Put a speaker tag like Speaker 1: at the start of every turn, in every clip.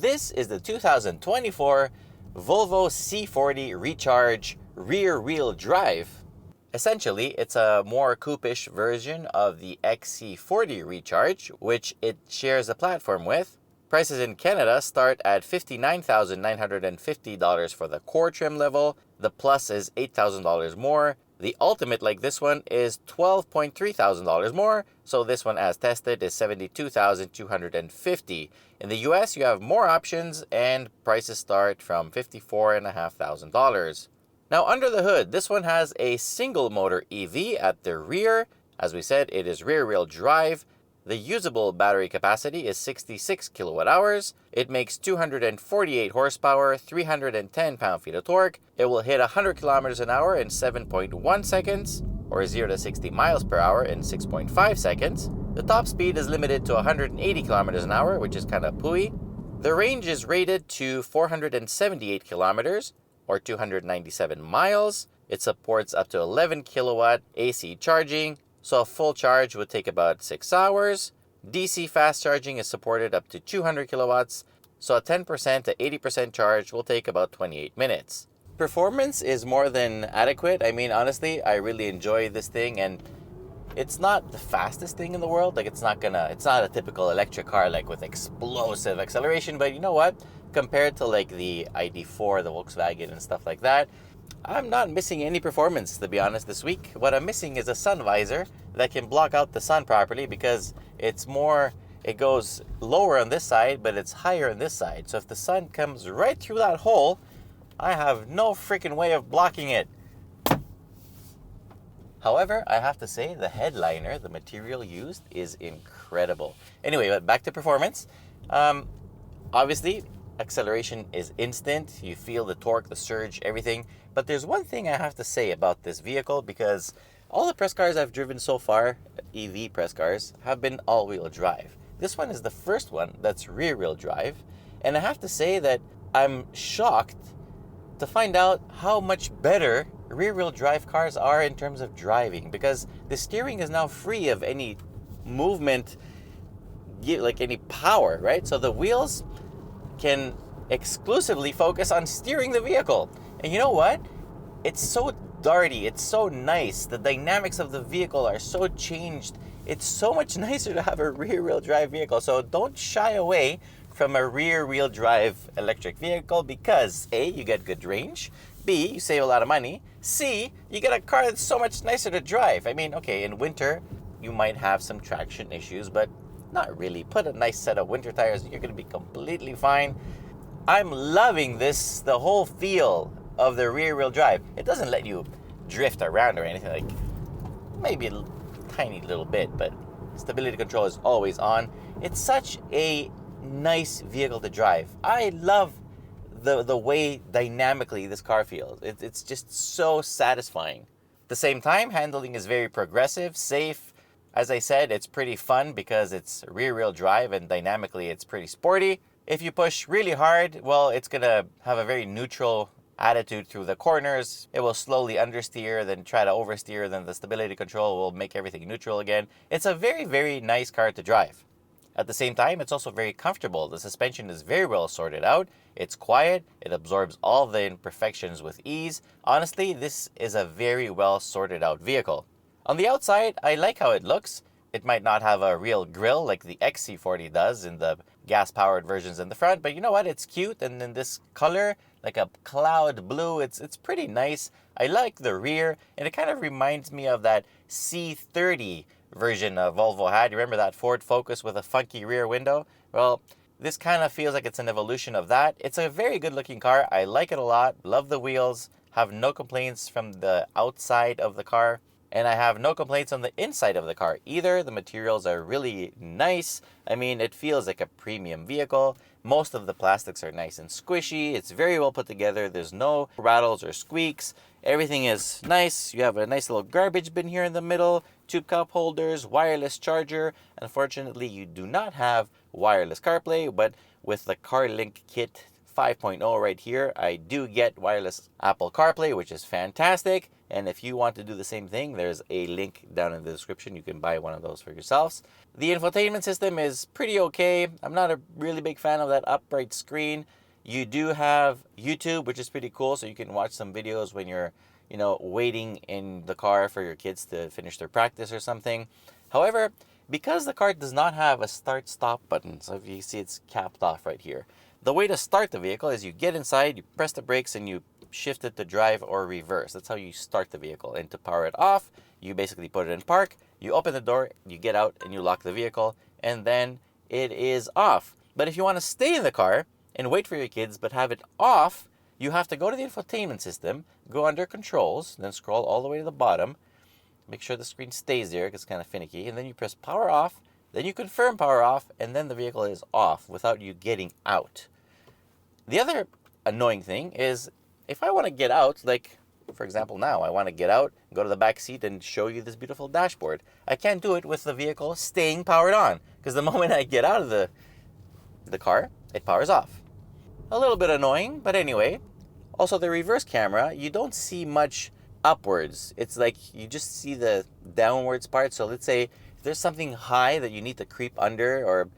Speaker 1: This is the 2024 Volvo C40 Recharge rear-wheel drive. Essentially, it's a more coupe-ish version of the XC40 Recharge, which it shares a platform with. Prices in Canada start at $59,950 for the core trim level. The Plus is $8,000 more. The Ultimate, like this one, is $12,300 more. So this one, as tested, is $72,250. In the US, you have more options and prices start from $54,500. Now, under the hood, this one has a single motor EV at the rear. As we said, it is rear-wheel drive. The usable battery capacity is 66 kilowatt hours. It makes 248 horsepower, 310 pound-feet of torque. It will hit 100 kilometers an hour in 7.1 seconds, or 0 to 60 miles per hour in 6.5 seconds. The top speed is limited to 180 kilometers an hour, which is kind of pooey. The range is rated to 478 kilometers, or 297 miles. It supports up to 11 kilowatt AC charging. So a full charge would take about 6 hours. DC fast charging is supported up to 200 kilowatts. So a 10% to 80% charge will take about 28 minutes. Performance is more than adequate. I mean, honestly, I really enjoy this thing, and it's not the fastest thing in the world. Like, it's not a typical electric car like with explosive acceleration, but you know what? Compared to like the ID4, the Volkswagen and stuff like that, I'm not missing any performance, to be honest, this week. What I'm missing is a sun visor that can block out the sun properly, because it goes lower on this side, but it's higher on this side. So if the sun comes right through that hole, I have no freaking way of blocking it. However, I have to say the headliner, the material used, is incredible. Anyway, but back to performance. Obviously, acceleration is instant. You feel the torque, the surge, everything. But there's one thing I have to say about this vehicle, because all the press cars I've driven so far, EV press cars, have been all-wheel drive. This one is the first one that's rear-wheel drive. And I have to say that I'm shocked to find out how much better rear-wheel drive cars are in terms of driving, because the steering is now free of any movement, like any power, right? So the wheels can exclusively focus on steering the vehicle. And you know what? It's so darty. It's so nice. The dynamics of the vehicle are so changed. It's so much nicer to have a rear-wheel drive vehicle. So don't shy away from a rear-wheel drive electric vehicle, because A, you get good range. B, you save a lot of money. C, you get a car that's so much nicer to drive. I mean, okay, in winter, you might have some traction issues, but not really. Put a nice set of winter tires, you're going to be completely fine. I'm loving this, the whole feel of the rear-wheel drive. It doesn't let you drift around or anything, like maybe a tiny little bit, but stability control is always on. It's such a nice vehicle to drive. I love the way dynamically this car feels. It's just so satisfying. At the same time, handling is very progressive, safe. As I said, it's pretty fun because it's rear-wheel drive, and dynamically it's pretty sporty. If you push really hard, well, it's going to have a very neutral attitude through the corners. It will slowly understeer, then try to oversteer, then the stability control will make everything neutral again. It's a very, very nice car to drive. At the same time, it's also very comfortable. The suspension is very well sorted out. It's quiet. It absorbs all the imperfections with ease. Honestly, this is a very well sorted out vehicle. On the outside, I like how it looks. It might not have a real grille like the XC40 does in the gas-powered versions in the front, but you know what? It's cute, and in this color, like a cloud blue, it's pretty nice. I like the rear, and it kind of reminds me of that C30 version of Volvo had. You remember that Ford Focus with a funky rear window? Well, this kind of feels like it's an evolution of that. It's a very good-looking car. I like it a lot. Love the wheels. Have no complaints from the outside of the car. And I have no complaints on the inside of the car either. The materials are really nice. I mean, it feels like a premium vehicle. Most of the plastics are nice and squishy. It's very well put together. There's no rattles or squeaks. Everything is nice. You have a nice little garbage bin here in the middle, tube cup holders, wireless charger. Unfortunately, you do not have wireless CarPlay, but with the Carlinkit 5.0 right here. I do get wireless Apple CarPlay, which is fantastic. And if you want to do the same thing, there's a link down in the description. You can buy one of those for yourselves. The infotainment system is pretty okay. I'm not a really big fan of that upright screen. You do have YouTube, which is pretty cool. So you can watch some videos when you're, waiting in the car for your kids to finish their practice or something. However, because the car does not have a start-stop button, so if you see it's capped off right here, the way to start the vehicle is you get inside, you press the brakes, and you shift it to drive or reverse. That's how you start the vehicle. And to power it off, you basically put it in park, you open the door, you get out, and you lock the vehicle, and then it is off. But if you want to stay in the car and wait for your kids but have it off, you have to go to the infotainment system, go under controls, then scroll all the way to the bottom, make sure the screen stays there because it's kind of finicky, and then you press power off, then you confirm power off, and then the vehicle is off without you getting out. The other annoying thing is if I want to get out, like for example now, I want to get out, go to the back seat and show you this beautiful dashboard. I can't do it with the vehicle staying powered on because the moment I get out of the car, it powers off. A little bit annoying, but anyway. Also, the reverse camera, you don't see much upwards. It's like you just see the downwards part. So let's say if there's something high that you need to creep under, or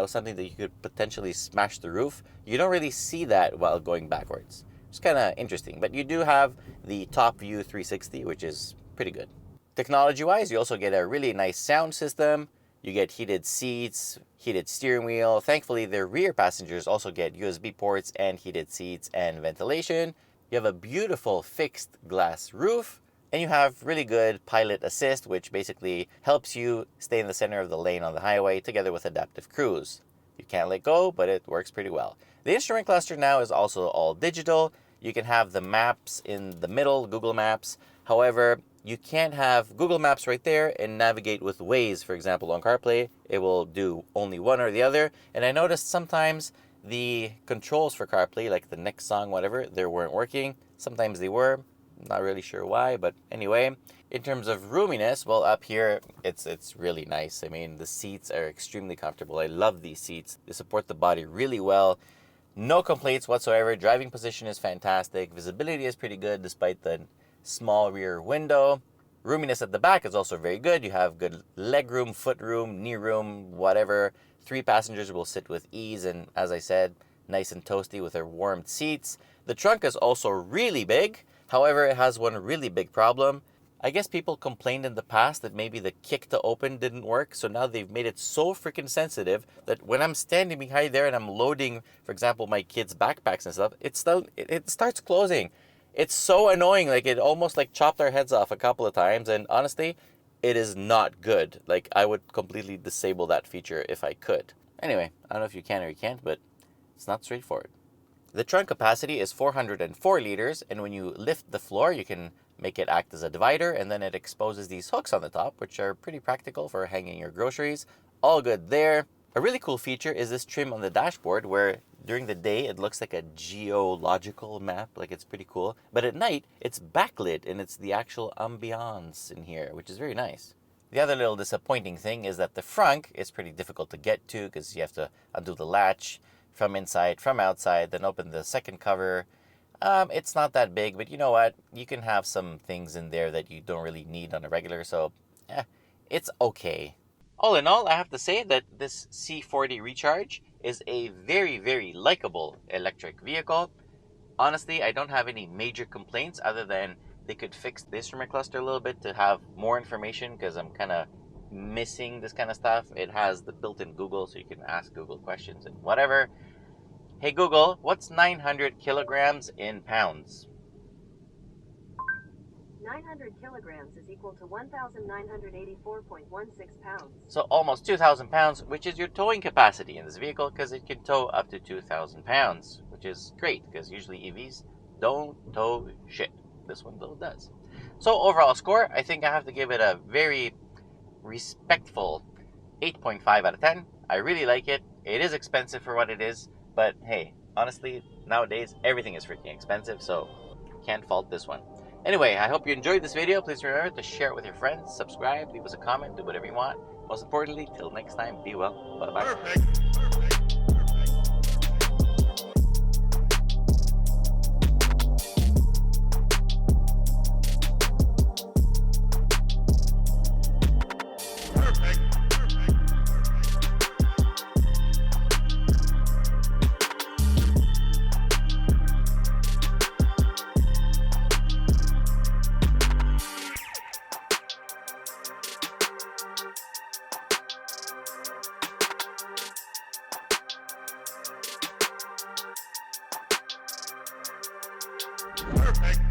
Speaker 1: something that you could potentially smash the roof, you don't really see that while going backwards. It's kind of interesting, but you do have the top view 360, which is pretty good. Technology wise, you also get a really nice sound system. You get heated seats, heated steering wheel. Thankfully, the rear passengers also get USB ports and heated seats and ventilation. You have a beautiful fixed glass roof, and you have really good pilot assist, which basically helps you stay in the center of the lane on the highway together with adaptive cruise. You can't let go, but it works pretty well. The instrument cluster now is also all digital. You can have the maps in the middle, Google Maps. However, you can't have Google Maps right there and navigate with Waze, for example, on CarPlay. It will do only one or the other. And I noticed sometimes the controls for CarPlay, like the next song, whatever, they weren't working. Sometimes they were. Not really sure why, but anyway. In terms of roominess, well, up here, it's really nice. I mean, the seats are extremely comfortable. I love these seats. They support the body really well. No complaints whatsoever. Driving position is fantastic. Visibility is pretty good despite the small rear window. Roominess at the back is also very good. You have good leg room, foot room, knee room, whatever. 3 passengers will sit with ease, and as I said, nice and toasty with their warmed seats. The trunk is also really big. However, it has one really big problem. I guess people complained in the past that maybe the kick to open didn't work, so now they've made it so freaking sensitive that when I'm standing behind there and I'm loading, for example, my kids' backpacks and stuff, it starts closing. It's so annoying. Like, it almost like chopped our heads off a couple of times, and honestly, it is not good. Like, I would completely disable that feature if I could. Anyway, I don't know if you can or you can't, but it's not straightforward. The trunk capacity is 404 liters, and when you lift the floor, you can make it act as a divider, and then it exposes these hooks on the top, which are pretty practical for hanging your groceries. All good there. A really cool feature is this trim on the dashboard where during the day it looks like a geological map, like it's pretty cool. But at night, it's backlit and it's the actual ambiance in here, which is very nice. The other little disappointing thing is that the front is pretty difficult to get to because you have to undo the latch from inside, from outside, then open the second cover. It's not that big, but you know what? You can have some things in there that you don't really need on a regular, so it's okay. All in all, I have to say that this C40 Recharge is a very, very likable electric vehicle. Honestly, I don't have any major complaints other than they could fix the instrument cluster a little bit to have more information because I'm kind of missing this kind of stuff. It has the built-in Google, so you can ask Google questions and whatever. Hey Google, what's 900 kilograms in pounds?
Speaker 2: 900 kilograms is equal to 1,984.16 pounds.
Speaker 1: So almost 2,000 pounds, which is your towing capacity in this vehicle because it can tow up to 2,000 pounds, which is great because usually EVs don't tow shit. This one though does. So overall score, I think I have to give it a very respectful 8.5 out of 10. I really like it. It is expensive for what it is, but hey, honestly, nowadays everything is freaking expensive, so can't fault this one. Anyway, I hope you enjoyed this video. Please remember to share it with your friends, subscribe, leave us a comment, do whatever you want. Most importantly, till next time, be well. Bye-bye.
Speaker 3: Perfect. Perfect.